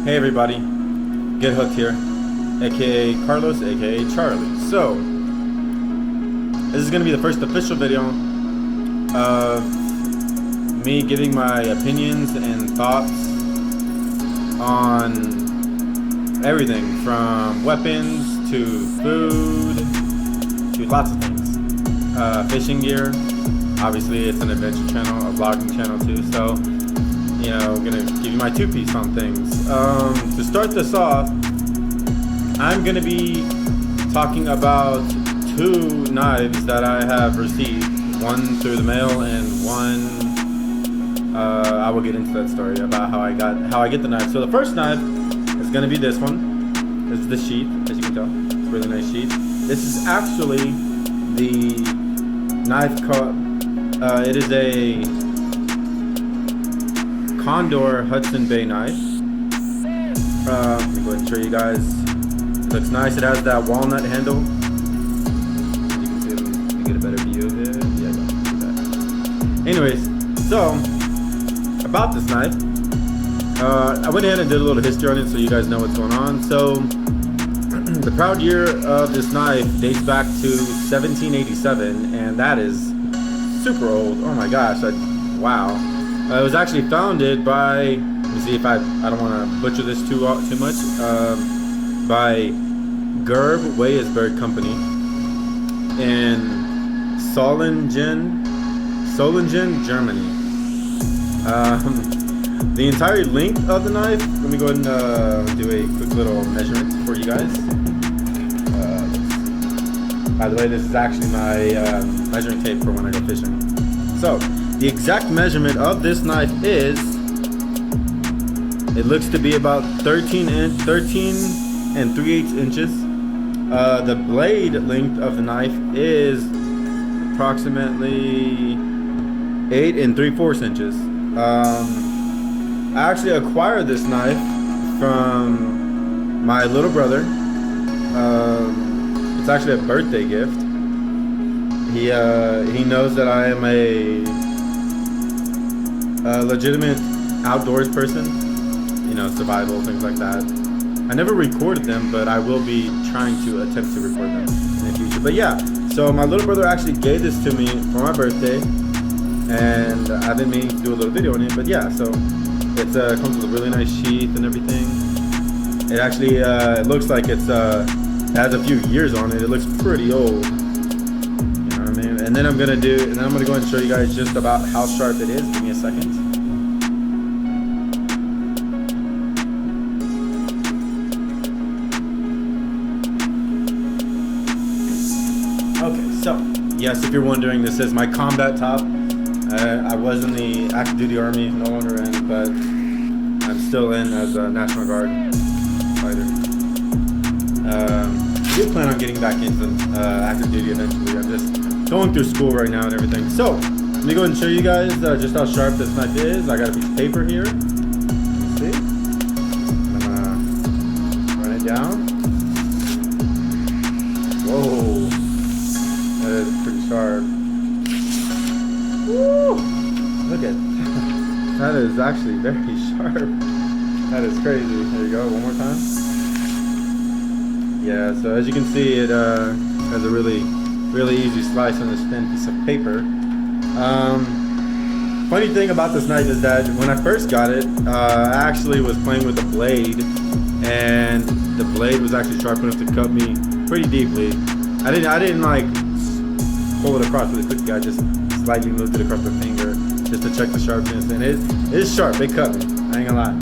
Hey everybody, Get Hooked here, aka Carlos, aka Charlie. So, this is going to be the first official video of me giving my opinions and thoughts on everything from weapons to food to lots of things. Fishing gear, obviously it's an adventure channel, a vlogging channel too, so you know, I'm gonna give you my two-piece on things. To start this off, I'm gonna be talking about two knives that I have received. One through the mail, and one I will get into that story about how I get the knife. So the first knife is gonna be this one. This is the sheath, as you can tell. It's a really nice sheath. This is actually the knife it is a Condor Hudson Bay Knife. Let me go ahead and show you guys. It looks nice. It has that walnut handle. As you can see, let me get a better view of it. Yeah, I can see that. Anyways, so about this knife, I went ahead and did a little history on it so you guys know what's going on. So the proud year of this knife dates back to 1787, and that is super old. Oh my gosh! Wow. It was actually founded by, let me see if I don't want to butcher this too much, by Gerb Weisberg Company in Solingen, Germany. The entire length of the knife, let me go ahead and do a quick little measurement for you guys. By the way, this is actually my measuring tape for when I go fishing. So, the exact measurement of this knife is, it looks to be about 13 and 3/8 inches. The blade length of the knife is approximately 8 3/4 inches. I actually acquired this knife from my little brother. It's actually a birthday gift. He knows that I am a legitimate outdoors person, you know, survival, things like that. I never recorded them, but I will be trying to attempt to record them in the future. But yeah, so my little brother actually gave this to me for my birthday, and I've been meaning to do a little video on it. But yeah, so it comes with a really nice sheath and everything. It actually it looks like it has a few years on it. It looks pretty old. And then I'm gonna go ahead and show you guys just about how sharp it is. Give me a second. Okay, so yes, if you're wondering, this is my combat top. I was in the active duty army, no longer in, but I'm still in as a National Guard fighter. I do plan on getting back into active duty eventually. I'm just going through school right now and everything. So let me go ahead and show you guys just how sharp this knife is. I got a piece of paper here. Let's see. I'm gonna run it down. Whoa, that is pretty sharp. Woo! Look at that. Is actually very sharp. That is crazy. There you go. One more time. Yeah. So as you can see, it has a really easy slice on this thin piece of paper. Funny thing about this knife is that when I first got it, I actually was playing with the blade, and the blade was actually sharp enough to cut me pretty deeply. I didn't like pull it across really quickly. I just slightly moved it across the finger just to check the sharpness, and it is sharp. It cut me. I ain't gonna lie.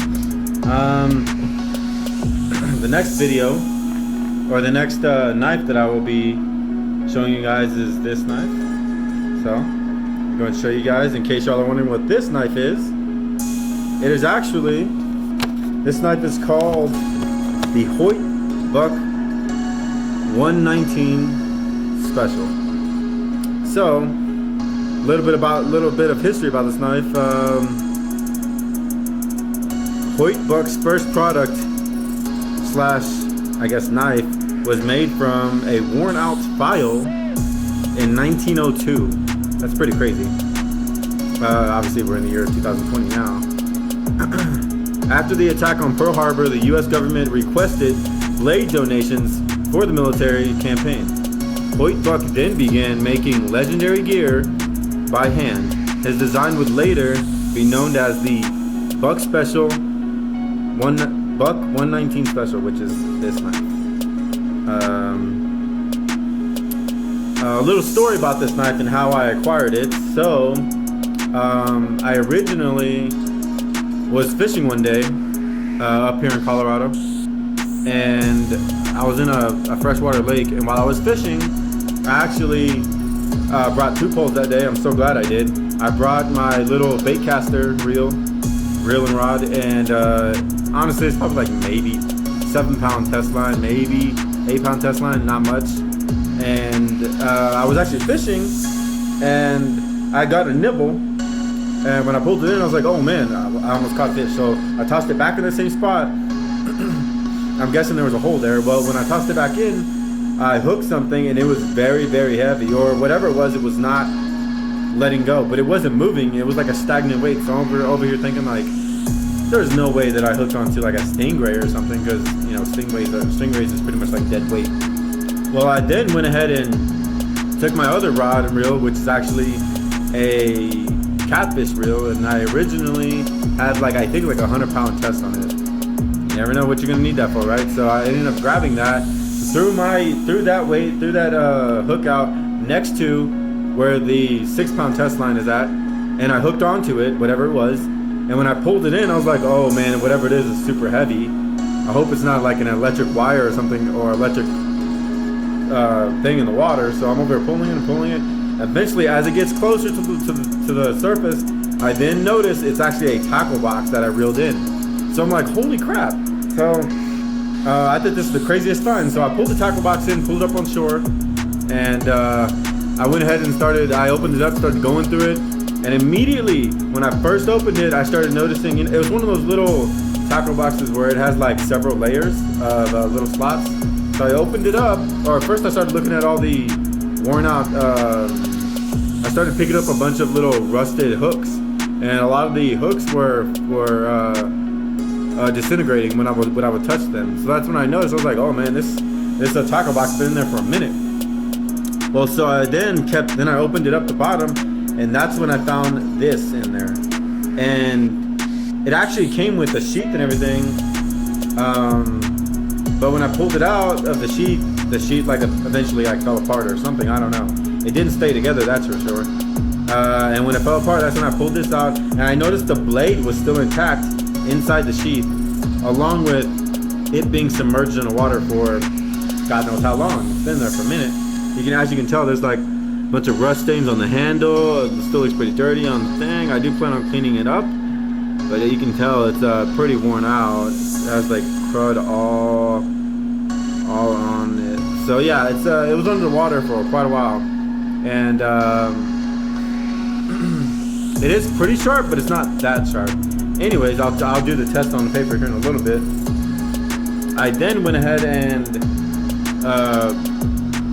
The next video, or the next knife that I will be showing you guys is this knife. So I'm going to show you guys, in case y'all are wondering what this knife is. It is actually, this knife is called the Hoyt Buck 119 Special. So little bit of history about this knife. Hoyt Buck's first product / I guess knife was made from a worn out file in 1902. That's pretty crazy. Obviously we're in the year 2020 now. After the attack on Pearl Harbor, the U.S. government requested blade donations for the military campaign. Hoyt Buck then began making legendary gear by hand. His design would later be known as the Buck Special Buck 119 Special, which is this knife. A little story about this knife and how I acquired it. So, I originally was fishing one day up here in Colorado, and I was in a freshwater lake, and while I was fishing, I actually brought 2 poles that day. I'm so glad I did. I brought my little bait caster reel and rod, and honestly it's probably like maybe 7-pound test line, maybe 8-pound test line, not much. And I was actually fishing, and I got a nibble, and when I pulled it in I was like, oh man, I almost caught fish. So I tossed it back in the same spot. I'm guessing there was a hole there. Well, when I tossed it back in, I hooked something, and it was very, very heavy, or whatever it was not letting go, but it wasn't moving. It was like a stagnant weight. So I'm over here thinking like, there's no way that I hooked onto like a stingray or something, because you know stingrays is pretty much like dead weight. Well, I then went ahead and took my other rod and reel, which is actually a catfish reel, and I originally had like, I think like 100-pound test on it. You never know what you're gonna need that for, right? So I ended up grabbing that, threw that hook out next to where the 6-pound test line is at, and I hooked onto it, whatever it was. And when I pulled it in, I was like, oh man, whatever it is super heavy. I hope it's not like an electric wire or something, or electric thing in the water. So I'm over here pulling it. Eventually, as it gets closer to the surface, I then notice it's actually a tackle box that I reeled in. So I'm like, holy crap. So I thought this is the craziest find. So I pulled the tackle box in, pulled it up on shore, and I went ahead and I opened it up, started going through it. And immediately, when I first opened it, I started noticing, it was one of those little tackle boxes where it has like several layers of little slots. So I opened it up, or first I started looking at all the worn out, I started picking up a bunch of little rusted hooks. And a lot of the hooks were disintegrating when I would touch them. So that's when I noticed, I was like, oh man, this tackle box has been in there for a minute. Well, so I then I opened it up the bottom, and that's when I found this in there. And it actually came with a sheath and everything. But when I pulled it out of the sheath like eventually like fell apart or something, I don't know. It didn't stay together, that's for sure. And when it fell apart, that's when I pulled this out, and I noticed the blade was still intact inside the sheath, along with it being submerged in the water for God knows how long. It's been there for a minute. As you can tell, there's like a bunch of rust stains on the handle. It still looks pretty dirty on the thing. I do plan on cleaning it up, but you can tell it's pretty worn out. It has like crud all on it. So yeah, it was under the water for quite a while, and it is pretty sharp, but it's not that sharp. Anyways, I'll do the test on the paper here in a little bit. I then went ahead and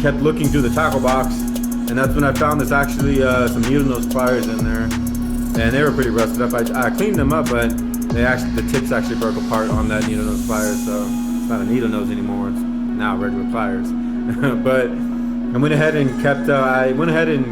kept looking through the tackle box, and that's when I found this actually some needle nose pliers in there, and they were pretty rusted up. I cleaned them up, but the tips actually broke apart on that needle nose pliers, so it's not a needle nose anymore. It's now regular pliers. But I went ahead and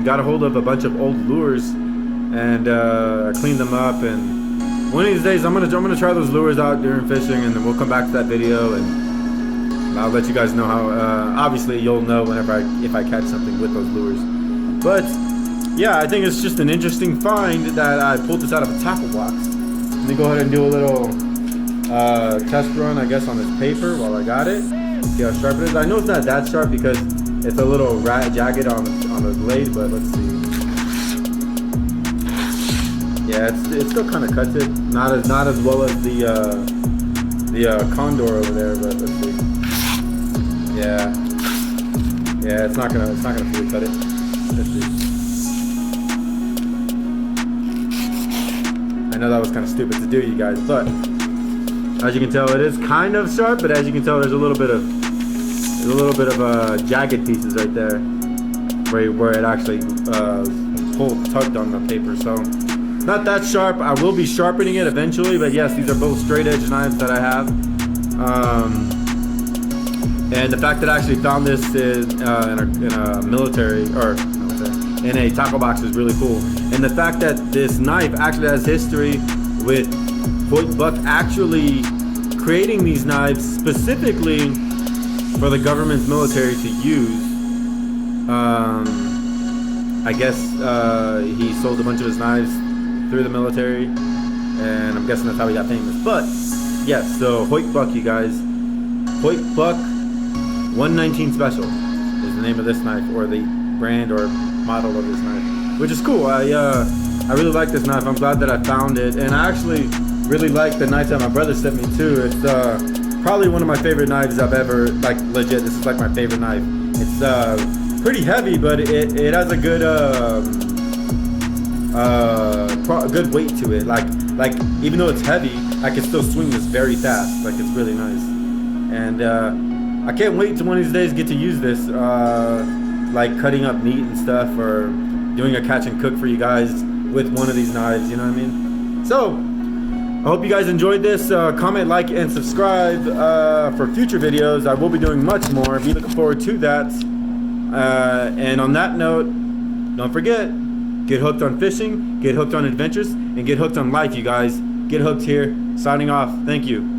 got a hold of a bunch of old lures, and I cleaned them up. And one of these days, I'm gonna try those lures out during fishing, and then we'll come back to that video, and I'll let you guys know how. Obviously, you'll know if I catch something with those lures. But yeah, I think it's just an interesting find that I pulled this out of a tackle box. Let me go ahead and do a little test run, I guess, on this paper while I got it. See how sharp it is. I know it's not that sharp because it's a little jagged on the blade, but let's see. Yeah, it still kind of cuts it. Not as well as the condor over there, but let's see. Yeah, it's not gonna fully cut it. Let's see. I know that was kind of stupid to do, you guys, but as you can tell, it is kind of sharp. But as you can tell, there's a little bit of jagged pieces right there, where it actually tugged on the paper. So not that sharp. I will be sharpening it eventually, but yes, these are both straight edge knives that I have. And the fact that I actually found this in a military, or in a tackle box is really cool. And the fact that this knife actually has history with Hoyt Buck actually creating these knives specifically for the government's military to use. I guess he sold a bunch of his knives through the military, and I'm guessing that's how he got famous. But yes, so Hoyt Buck, you guys. Hoyt Buck 119 Special is the name of this knife, or the brand or model of this knife, which is cool. I really like this knife. I'm glad that I found it, and I actually really like the knife that my brother sent me too. It's probably one of my favorite knives I've ever, like, legit. This is like my favorite knife. It's pretty heavy, but it has a good good weight to it. Like even though it's heavy, I can still swing this very fast. Like, it's really nice, and I can't wait to one of these days get to use this, like cutting up meat and stuff, or doing a catch and cook for you guys with one of these knives. You know what I mean? So I hope you guys enjoyed this. Comment, like, and subscribe for future videos. I will be doing much more. Be looking forward to that. And on that note, don't forget, get hooked on fishing, get hooked on adventures, and get hooked on life, you guys. Get hooked here. Signing off. Thank you.